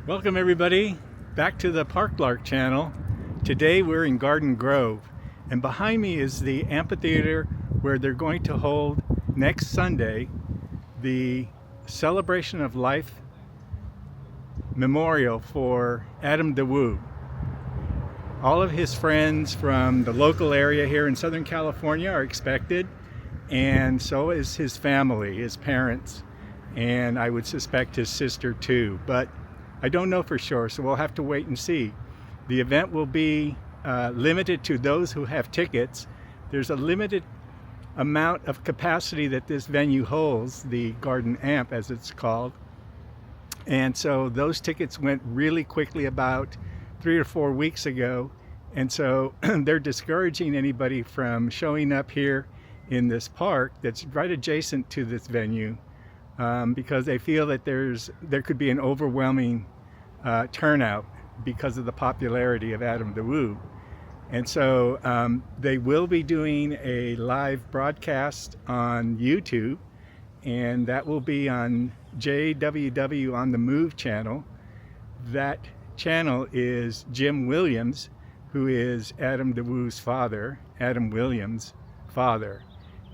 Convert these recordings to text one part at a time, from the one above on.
Welcome everybody back to the Park Lark channel. Today we're in Garden Grove, and behind me is the amphitheater where they're going to hold next Sunday the Celebration of Life memorial for Adam DeWoo. All of his friends from the local area here in Southern California are expected, and so is his family, his parents, and I would suspect his sister too, but I don't know for sure, so we'll have to wait and see. The event will be limited to those who have tickets. There's a limited amount of capacity that this venue holds, the GardenAmp as it's called. And so those tickets went really quickly about 3 or 4 weeks ago. And so they're discouraging anybody from showing up here in this park that's right adjacent to this venue because they feel that there could be an overwhelming turnout because of the popularity of Adam DeWoo. And so they will be doing a live broadcast on YouTube, and that will be on JWW on the Move channel. That channel is Jim Williams, who is Adam DeWoo's father, Adam Williams' father.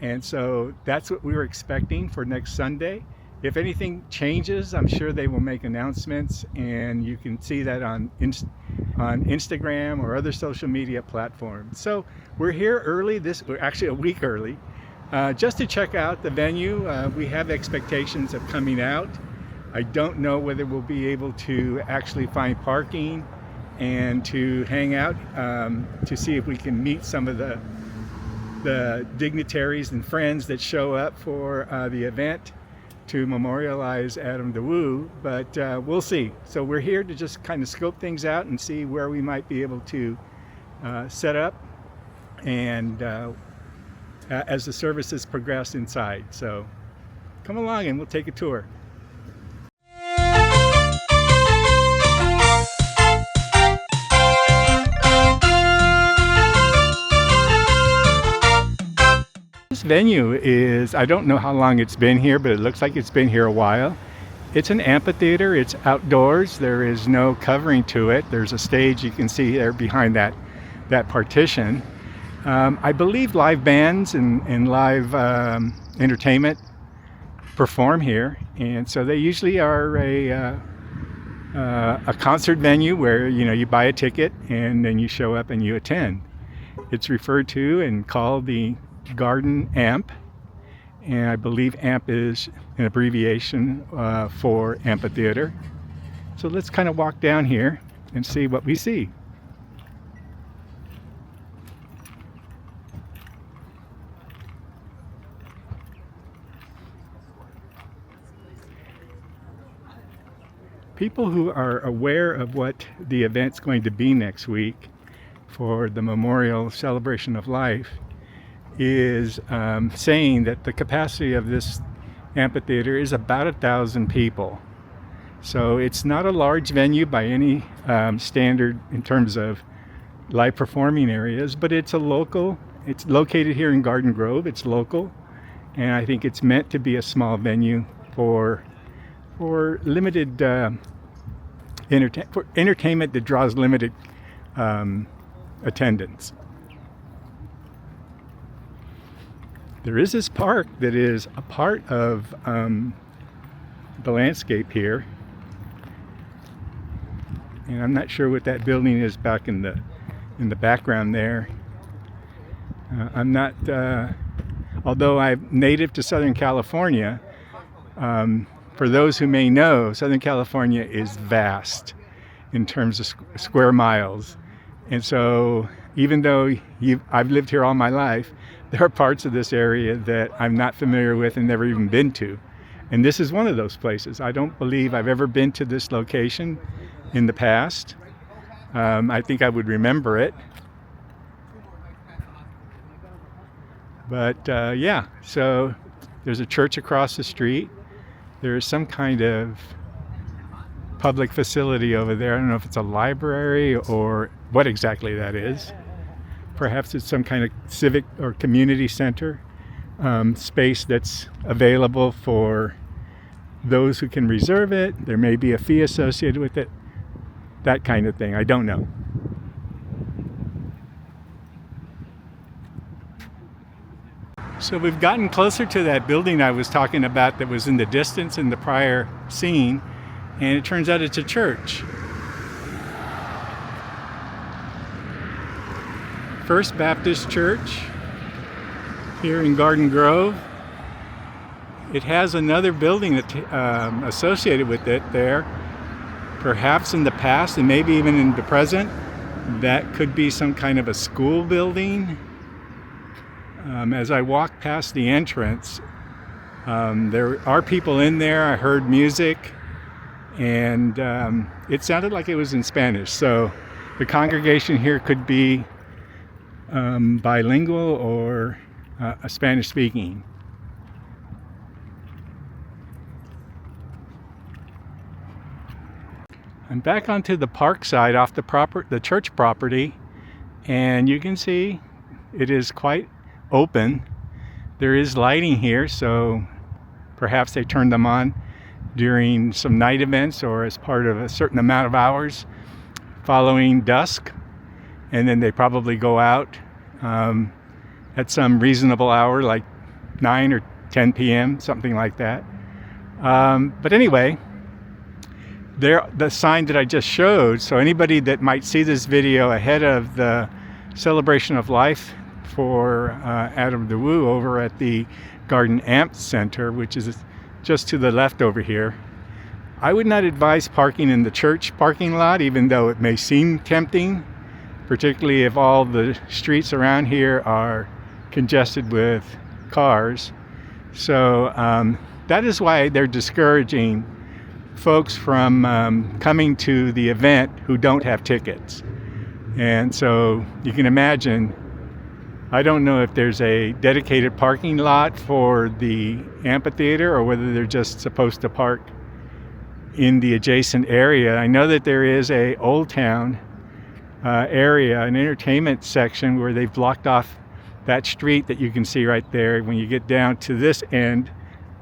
And so that's what we were expecting for next Sunday. If anything changes, I'm sure they will make announcements, and you can see that on Instagram or other social media platforms. So we're here early, we're actually a week early, just to check out the venue. We have expectations of coming out. I don't know whether we'll be able to actually find parking and to hang out to see if we can meet some of the dignitaries and friends that show up for the event to memorialize Adam DeWoo, but we'll see. So we're here to just kind of scope things out and see where we might be able to set up and as the services progress inside. So come along and we'll take a tour. This venue is, I don't know how long it's been here, but it looks like it's been here a while. It's an amphitheater, it's outdoors, there is no covering to it. There's a stage you can see there behind that partition. I believe live bands and live entertainment perform here, and so they usually are a concert venue where you buy a ticket and then you show up and you attend. It's referred to and called the GardenAmp, and I believe AMP is an abbreviation for amphitheater. So let's kind of walk down here and see what we see. People who are aware of what the event's going to be next week for the Memorial Celebration of Life is saying that the capacity of this amphitheater is about 1,000 people. So it's not a large venue by any standard in terms of live performing areas, but it's it's located here in Garden Grove, it's local, and I think it's meant to be a small venue for limited for entertainment that draws limited attendance. There is this park that is a part of the landscape here, and I'm not sure what that building is back in the background there. I'm not, although I'm native to Southern California. For those who may know, Southern California is vast in terms of square miles, and so even though I've lived here all my life, there are parts of this area that I'm not familiar with and never even been to. And this is one of those places. I don't believe I've ever been to this location in the past. I think I would remember it. But yeah, so there's a church across the street. There's some kind of public facility over there. I don't know if it's a library or what exactly that is. Perhaps it's some kind of civic or community center space that's available for those who can reserve it. There may be a fee associated with it. that kind of thing. I don't know. So we've gotten closer to that building I was talking about that was in the distance in the prior scene, and it turns out it's a church. First Baptist Church here in Garden Grove. It has another building that, associated with it there, perhaps in the past and maybe even in the present. That could be some kind of a school building. As I walked past the entrance, there are people in there. I heard music, and it sounded like it was in Spanish. So the congregation here could be bilingual or Spanish speaking. I'm back onto the park side off the church property, and you can see it is quite open. There is lighting here, so perhaps they turned them on during some night events or as part of a certain amount of hours following dusk, and then they probably go out at some reasonable hour like 9 or 10 p.m., something like that. But anyway, the sign that I just showed, so anybody that might see this video ahead of the celebration of life for Adam DeWoo over at the GardenAmp Center, which is just to the left over here, I would not advise parking in the church parking lot, even though it may seem tempting, particularly if all the streets around here are congested with cars. So that is why they're discouraging folks from coming to the event who don't have tickets. And so you can imagine, I don't know if there's a dedicated parking lot for the amphitheater or whether they're just supposed to park in the adjacent area. I know that there is a Old Town area, an entertainment section where they've blocked off that street that you can see right there. When you get down to this end,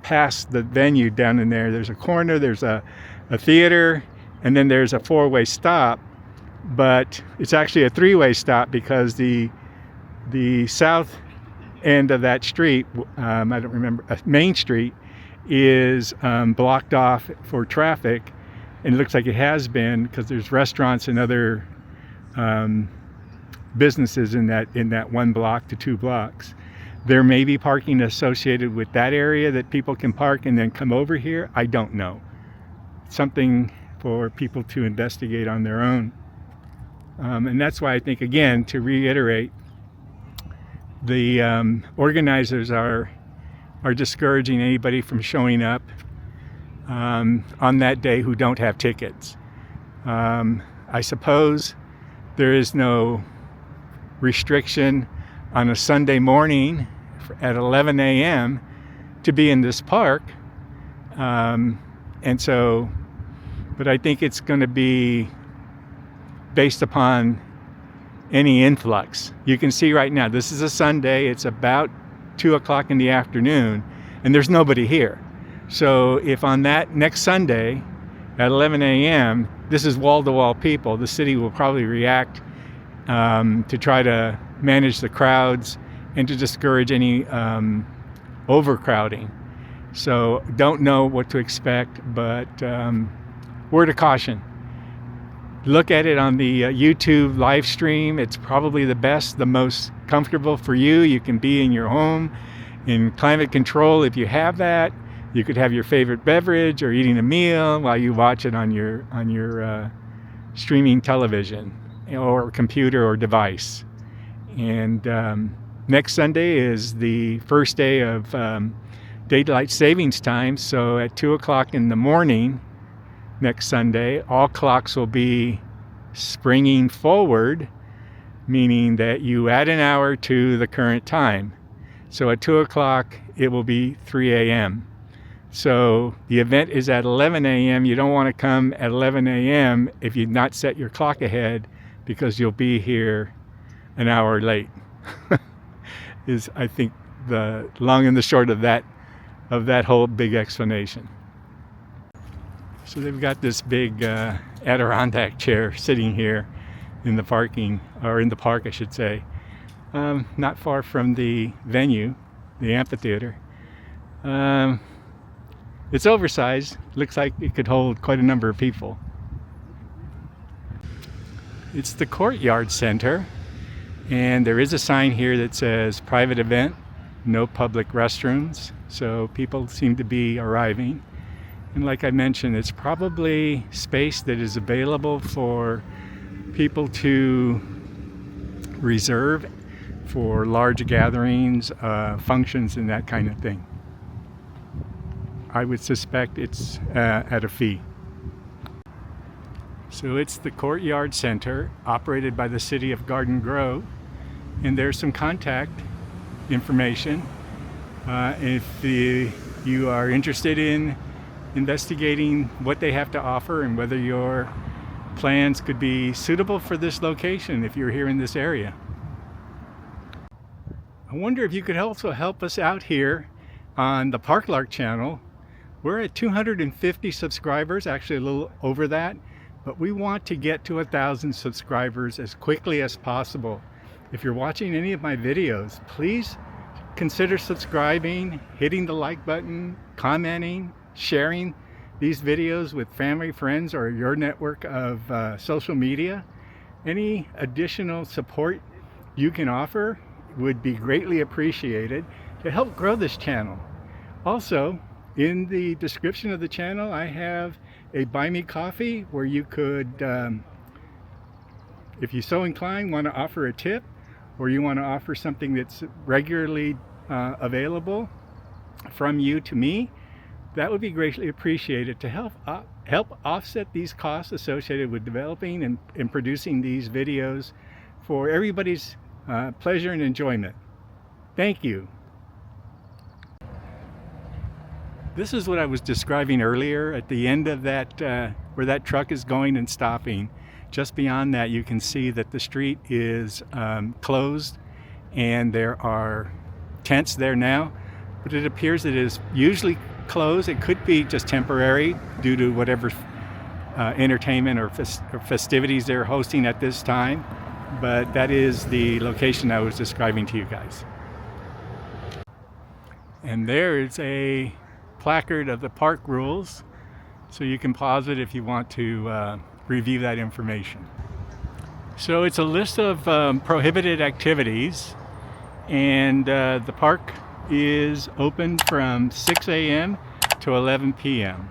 past the venue down in there, there's a corner, there's a theater, and then there's a four-way stop, but it's actually a three-way stop because the south end of that street, I don't remember, Main Street, is blocked off for traffic, and it looks like it has been because there's restaurants and other businesses in that 1 block to 2 blocks. There may be parking associated with that area that people can park and then come over here. I don't know. Something for people to investigate on their own. And that's why I think, again, to reiterate, the organizers are discouraging anybody from showing up on that day who don't have tickets. I suppose there is no restriction on a Sunday morning at 11 a.m. to be in this park. And so, but I think it's going to be based upon any influx. You can see right now, this is a Sunday, it's about 2 o'clock in the afternoon, and there's nobody here. So if on that next Sunday at 11 a.m., this is wall-to-wall people, the city will probably react to try to manage the crowds and to discourage any overcrowding. So don't know what to expect, but word of caution. Look at it on the YouTube live stream. It's probably the best, the most comfortable for you. You can be in your home in climate control if you have that. You could have your favorite beverage or eating a meal while you watch it on your streaming television or computer or device. And next Sunday is the first day of daylight savings time. So at 2 o'clock in the morning next Sunday, all clocks will be springing forward, meaning that you add an hour to the current time. So at 2 o'clock, it will be 3 a.m. So the event is at 11 a.m. You don't want to come at 11 a.m. if you've not set your clock ahead, because you'll be here an hour late. Is, I think, the long and the short of that whole big explanation. So they've got this big Adirondack chair sitting here in the parking, or in the park I should say, not far from the venue, the amphitheater. It's oversized, looks like it could hold quite a number of people. It's the Courtyard Center, and there is a sign here that says private event, no public restrooms, so people seem to be arriving. And like I mentioned, it's probably space that is available for people to reserve for large gatherings, functions, and that kind of thing. I would suspect it's at a fee. So it's the Courtyard Center, operated by the City of Garden Grove, and there's some contact information. If you are interested in investigating what they have to offer and whether your plans could be suitable for this location if you're here in this area. I wonder if you could also help us out here on the Parklark channel. We're at 250 subscribers, actually a little over that, but we want to get to 1,000 subscribers as quickly as possible. If you're watching any of my videos, please consider subscribing, hitting the like button, commenting, sharing these videos with family, friends, or your network of social media. Any additional support you can offer would be greatly appreciated to help grow this channel. Also, in the description of the channel, I have a Buy Me Coffee where you could, if you so inclined, want to offer a tip, or you want to offer something that's regularly available from you to me. That would be greatly appreciated to help offset these costs associated with developing and producing these videos for everybody's pleasure and enjoyment. Thank you. This is what I was describing earlier at the end of that, where that truck is going and stopping. Just beyond that, you can see that the street is closed and there are tents there now, but it appears it is usually closed. It could be just temporary due to whatever entertainment or festivities they're hosting at this time, but that is the location I was describing to you guys. And there is a placard of the park rules, so you can pause it if you want to review that information. So it's a list of prohibited activities, and the park is open from 6 a.m. to 11 p.m.